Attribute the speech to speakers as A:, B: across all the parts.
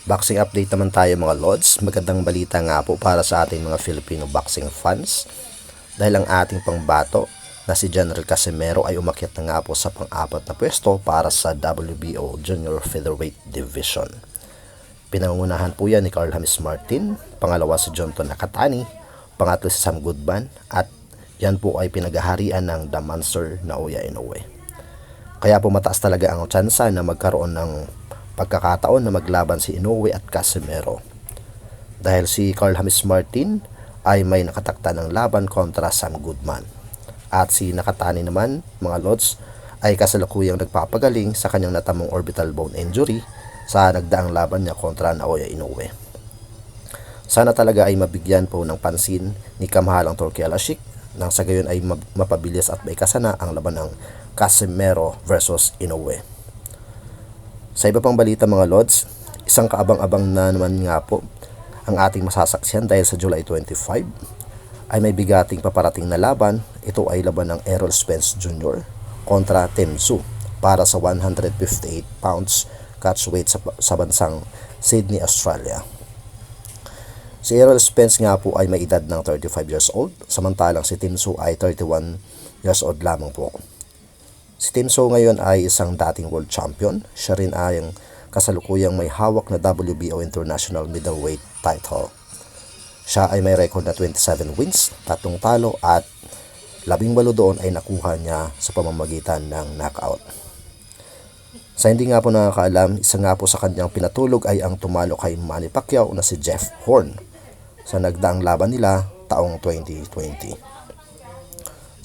A: Boxing update naman tayo mga Lods. Magandang balita nga po para sa ating mga Filipino boxing fans. Dahil ang ating pangbato na si General Casimero ay umakyat na nga po sa pang-apat na pwesto para sa WBO Junior Featherweight Division. Pinangunahan po yan ni Carl James Martin, pangalawa si Jonathan Nakatani, pangatlo si Sam Goodman, at yan po ay pinaghaharian ng The Monster Naoya Inoue. Kaya po mataas talaga ang tsansa na magkaroon ng pagkakataon na maglaban si Inoue at Casimero. Dahil si Carl James Martin ay may nakatakta ng laban kontra Sam Goodman. At si Nakatani naman, mga Lods, ay kasalukuyang nagpapagaling sa kanyang natamong orbital bone injury sa nagdaang laban niya kontra Naoya Inoue. Sana talaga ay mabigyan po ng pansin ni kamahalang Turki Al-Ashik nang sa gayon ay mapabilis at maikasana ang laban ng Casimero versus Inoue. Sa iba pang balita mga Lods, isang kaabang-abang na naman nga po ang ating masasaksihan dahil sa July 25 ay may bigating paparating na laban. Ito ay laban ng Errol Spence Jr. kontra Tim Tszyu para sa 158 pounds catchweight sa bansang Sydney, Australia. Si Errol Spence nga po ay may edad ng 35 years old, samantalang si Tim Tszyu ay 31 years old lamang po. Si Tim Tszyu ngayon ay isang dating world champion. Siya rin ay ang kasalukuyang may hawak na WBO International Middleweight title. Siya ay may record na 27 wins, 3 talo at 18 doon ay nakuha niya sa pamamagitan ng knockout. Sa hindi nga po nakakaalam, isa nga po sa kanyang pinatulog ay ang tumalo kay Manny Pacquiao na si Jeff Horn sa nagdaang laban nila taong 2020.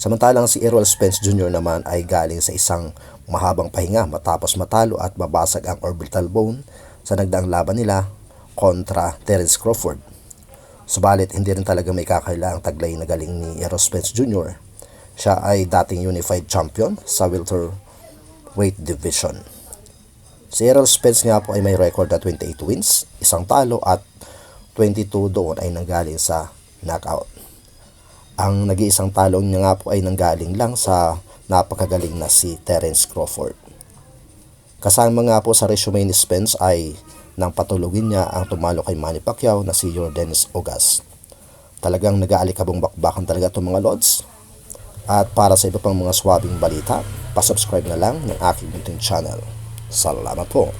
A: Samantalang si Errol Spence Jr. naman ay galing sa isang mahabang pahinga matapos matalo at mabasag ang orbital bone sa nagdaang laban nila kontra Terence Crawford. Subalit hindi rin talaga may kakaila ang taglay na galing ni Errol Spence Jr. Siya ay dating unified champion sa welterweight division. Si Errol Spence nga po ay may record na 28 wins, 1 talo at 22 doon ay nanggaling sa knockout. Ang nag-iisang talong niya nga po ay nanggaling lang sa napakagaling na si Terence Crawford. Kasama nga po sa resume ni Spence ay nang patulugin niya ang tumalo kay Manny Pacquiao na si Yordenis Ugas. Talagang nag-aalikabong bakbakan talaga itong mga Lods. At para sa iba pang mga swabing balita, pasubscribe na lang ng aking YouTube channel. Salamat po.